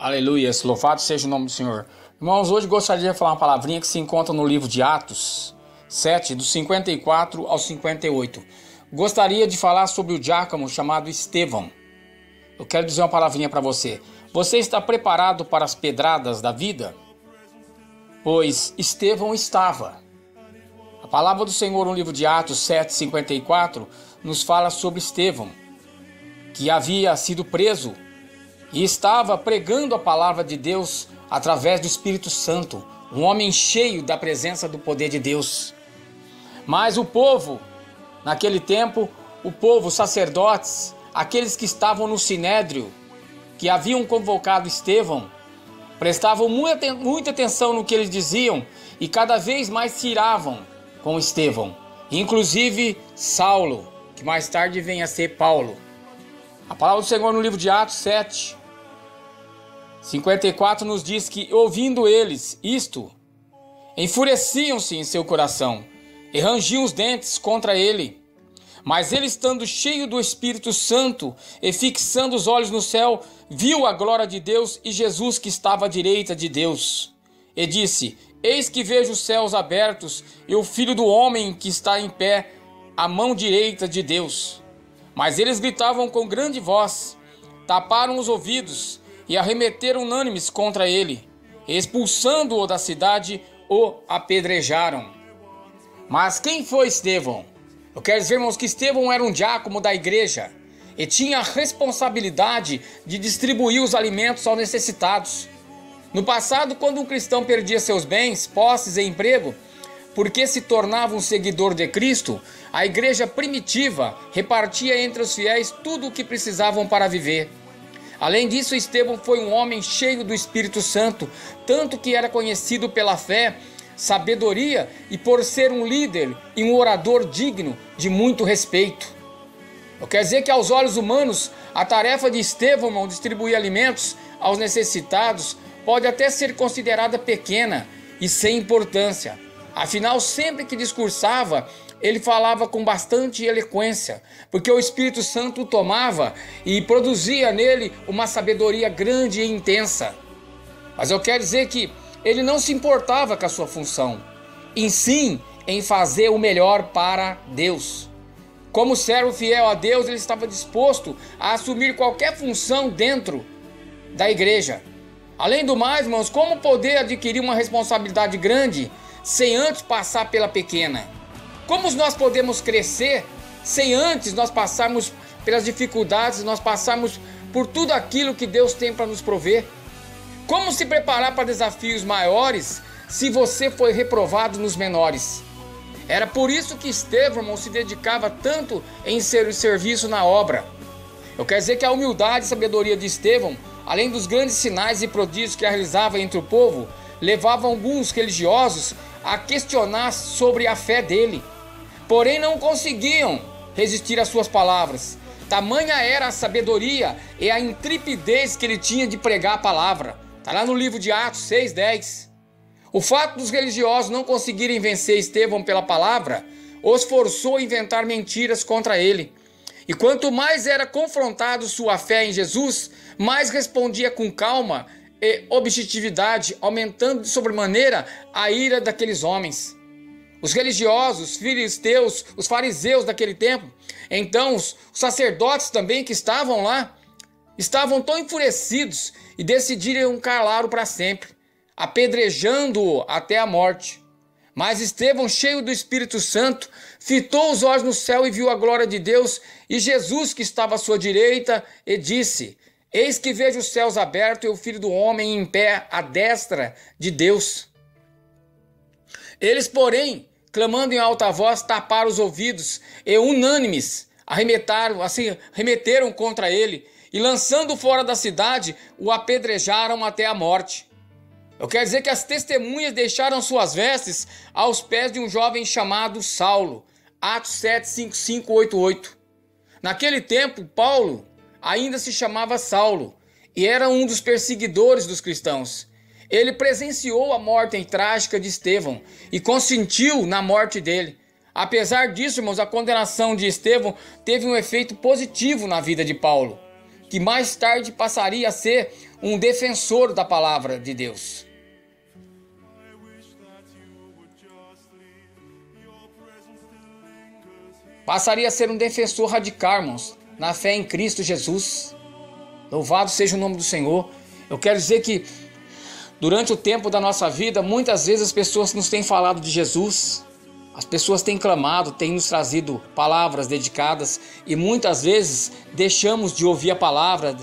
Aleluia, louvado seja o nome do Senhor. Irmãos, hoje gostaria de falar uma palavrinha que se encontra no livro de Atos 7, do 54 ao 58. Gostaria de falar sobre o diácono chamado Estevão. Eu quero dizer uma palavrinha para você. Você está preparado para as pedradas da vida? Pois Estevão estava. A palavra do Senhor no livro de Atos 7, 54 nos fala sobre Estevão, que havia sido preso e estava pregando a palavra de Deus através do Espírito Santo, um homem cheio da presença do poder de Deus. Mas o povo, naquele tempo, os sacerdotes, aqueles que estavam no Sinédrio, que haviam convocado Estevão, prestavam muita atenção no que eles diziam e cada vez mais se iravam com Estevão, inclusive Saulo, que mais tarde vem a ser Paulo. A palavra do Senhor no livro de Atos 7, 54 nos diz que, ouvindo eles isto, enfureciam-se em seu coração e rangiam os dentes contra ele. Mas ele, estando cheio do Espírito Santo e fixando os olhos no céu, viu a glória de Deus e Jesus que estava à direita de Deus. E disse: Eis que vejo os céus abertos e o Filho do Homem que está em pé à mão direita de Deus. Mas eles gritavam com grande voz, taparam os ouvidos e arremeteram unânimes contra ele, e expulsando-o da cidade, o apedrejaram. Mas quem foi Estevão? Eu quero dizer, irmãos, que Estevão era um diácono da igreja e tinha a responsabilidade de distribuir os alimentos aos necessitados. No passado, quando um cristão perdia seus bens, posses e emprego, porque se tornava um seguidor de Cristo, a igreja primitiva repartia entre os fiéis tudo o que precisavam para viver. Além disso, Estevão foi um homem cheio do Espírito Santo, tanto que era conhecido pela fé, sabedoria e por ser um líder e um orador digno de muito respeito. Eu quero dizer que aos olhos humanos, a tarefa de Estevão, irmão, distribuir alimentos aos necessitados, pode até ser considerada pequena e sem importância. Afinal, sempre que discursava, ele falava com bastante eloquência, porque o Espírito Santo o tomava e produzia nele uma sabedoria grande e intensa. Mas eu quero dizer que ele não se importava com a sua função, em sim em fazer o melhor para Deus. Como servo fiel a Deus, ele estava disposto a assumir qualquer função dentro da igreja. Além do mais, irmãos, como poder adquirir uma responsabilidade grande sem antes passar pela pequena? Como nós podemos crescer sem antes nós passarmos pelas dificuldades, nós passarmos por tudo aquilo que Deus tem para nos prover? Como se preparar para desafios maiores se você foi reprovado nos menores? Era por isso que Estevão, irmão, se dedicava tanto em ser o serviço na obra. Eu quero dizer que a humildade e sabedoria de Estevão, além dos grandes sinais e prodígios que realizava entre o povo, levavam alguns religiosos a questionar sobre a fé dele. Porém, não conseguiam resistir às suas palavras. Tamanha era a sabedoria e a intrepidez que ele tinha de pregar a palavra. Está lá no livro de Atos 6:10. O fato dos religiosos não conseguirem vencer Estevão pela palavra os forçou a inventar mentiras contra ele. E quanto mais era confrontado sua fé em Jesus, mais respondia com calma e objetividade, aumentando de sobremaneira a ira daqueles homens. Os religiosos, os filisteus, os fariseus daquele tempo, então os sacerdotes também que estavam lá, estavam tão enfurecidos e decidiram calá-lo para sempre, apedrejando-o até a morte. Mas Estevão, cheio do Espírito Santo, fitou os olhos no céu e viu a glória de Deus e Jesus que estava à sua direita e disse: Eis que vejo os céus abertos e o Filho do Homem em pé à destra de Deus. Eles, porém, clamando em alta voz, taparam os ouvidos e unânimes arremeteram contra ele e, lançando fora da cidade, o apedrejaram até a morte. Eu quero dizer que as testemunhas deixaram suas vestes aos pés de um jovem chamado Saulo. Atos 7, 5, 5, 8, 8. Naquele tempo, Paulo ainda se chamava Saulo e era um dos perseguidores dos cristãos. Ele presenciou a morte trágica de Estevão e consentiu na morte dele. Apesar disso, irmãos, a condenação de Estevão teve um efeito positivo na vida de Paulo. que mais tarde passaria a ser um defensor da palavra de Deus. Passaria a ser um defensor radical, irmãos, na fé em Cristo Jesus. Louvado seja o nome do Senhor. Eu quero dizer que durante o tempo da nossa vida, muitas vezes as pessoas nos têm falado de Jesus. As pessoas têm clamado, têm nos trazido palavras dedicadas e muitas vezes deixamos de ouvir a palavra,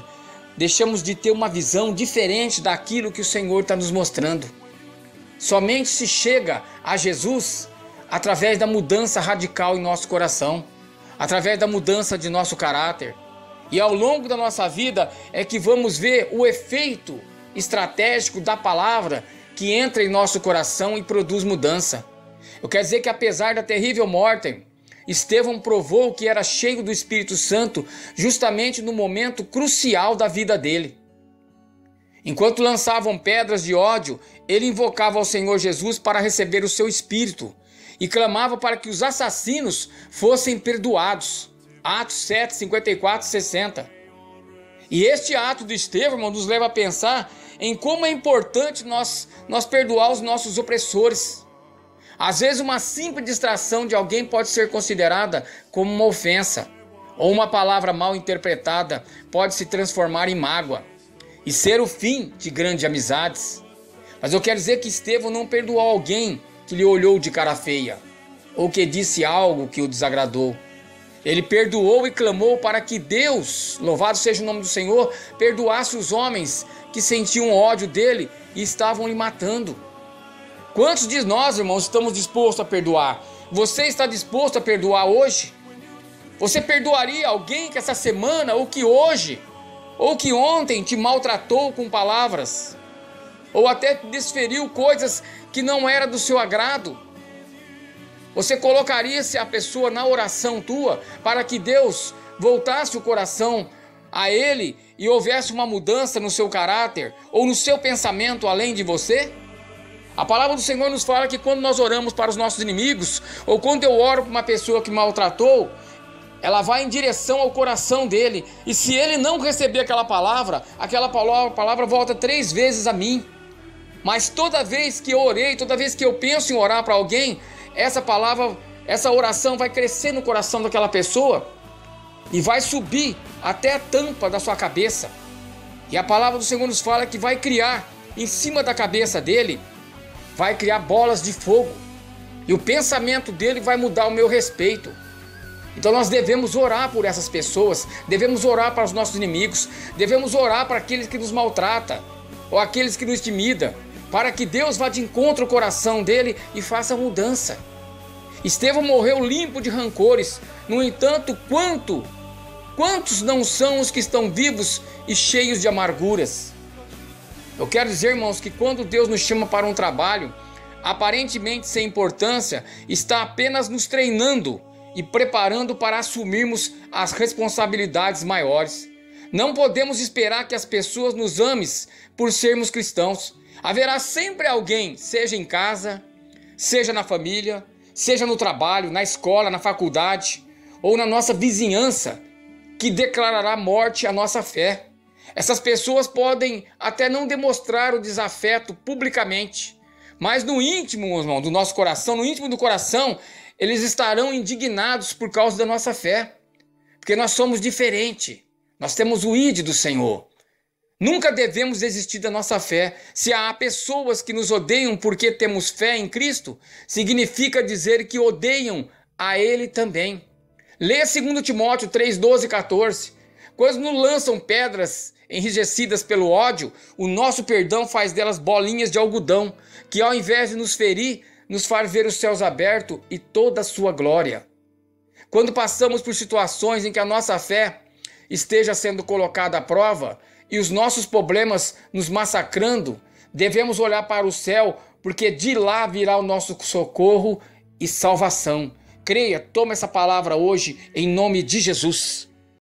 deixamos de ter uma visão diferente daquilo que o Senhor está nos mostrando. Somente se chega a Jesus através da mudança radical em nosso coração, através da mudança de nosso caráter. E ao longo da nossa vida é que vamos ver o efeito estratégico da palavra que entra em nosso coração e produz mudança. Eu quero dizer que apesar da terrível morte, Estevão provou que era cheio do Espírito Santo justamente no momento crucial da vida dele. Enquanto lançavam pedras de ódio, ele invocava ao Senhor Jesus para receber o seu Espírito e clamava para que os assassinos fossem perdoados. Atos 7, 54 e 60. E este ato de Estevão, irmão, nos leva a pensar em como é importante nós perdoar os nossos opressores. Às vezes uma simples distração de alguém pode ser considerada como uma ofensa, ou uma palavra mal interpretada pode se transformar em mágoa e ser o fim de grandes amizades. Mas eu quero dizer que Estevão não perdoou alguém que lhe olhou de cara feia, ou que disse algo que o desagradou. Ele perdoou e clamou para que Deus, louvado seja o nome do Senhor, perdoasse os homens que sentiam ódio dele e estavam lhe matando. Quantos de nós, irmãos, estamos dispostos a perdoar? Você está disposto a perdoar hoje? Você perdoaria alguém que essa semana, ou que hoje, ou que ontem te maltratou com palavras? Ou até desferiu coisas que não era do seu agrado? Você colocaria-se a pessoa na oração tua para que Deus voltasse o coração a ele e houvesse uma mudança no seu caráter ou no seu pensamento além de você? A palavra do Senhor nos fala que quando nós oramos para os nossos inimigos, ou quando eu oro para uma pessoa que maltratou, ela vai em direção ao coração dele. E se ele não receber aquela palavra volta 3 vezes a mim. Mas toda vez que eu orei, toda vez que eu penso em orar para alguém, essa oração vai crescer no coração daquela pessoa e vai subir até a tampa da sua cabeça. E a palavra do Senhor nos fala que vai criar em cima da cabeça dele, vai criar bolas de fogo. E o pensamento dele vai mudar o meu respeito. Então nós devemos orar por essas pessoas, devemos orar para os nossos inimigos, devemos orar para aqueles que nos maltratam ou aqueles que nos intimidam, para que Deus vá de encontro ao coração dele e faça mudança. Estevão morreu limpo de rancores. No entanto, quantos não são os que estão vivos e cheios de amarguras? Eu quero dizer, irmãos, que quando Deus nos chama para um trabalho, aparentemente sem importância, está apenas nos treinando e preparando para assumirmos as responsabilidades maiores. Não podemos esperar que as pessoas nos amem por sermos cristãos. Haverá sempre alguém, seja em casa, seja na família, seja no trabalho, na escola, na faculdade ou na nossa vizinhança, que declarará morte à nossa fé. Essas pessoas podem até não demonstrar o desafeto publicamente, mas no íntimo, irmão, do nosso coração, no íntimo do coração, eles estarão indignados por causa da nossa fé, porque nós somos diferentes, nós temos o ID do Senhor. Nunca devemos desistir da nossa fé. Se há pessoas que nos odeiam porque temos fé em Cristo, significa dizer que odeiam a Ele também. Leia 2 Timóteo 3, 12 e 14. Quando nos lançam pedras enrijecidas pelo ódio, o nosso perdão faz delas bolinhas de algodão, que ao invés de nos ferir, nos faz ver os céus abertos e toda a sua glória. Quando passamos por situações em que a nossa fé esteja sendo colocada à prova e os nossos problemas nos massacrando, devemos olhar para o céu, porque de lá virá o nosso socorro e salvação. Creia, toma essa palavra hoje em nome de Jesus.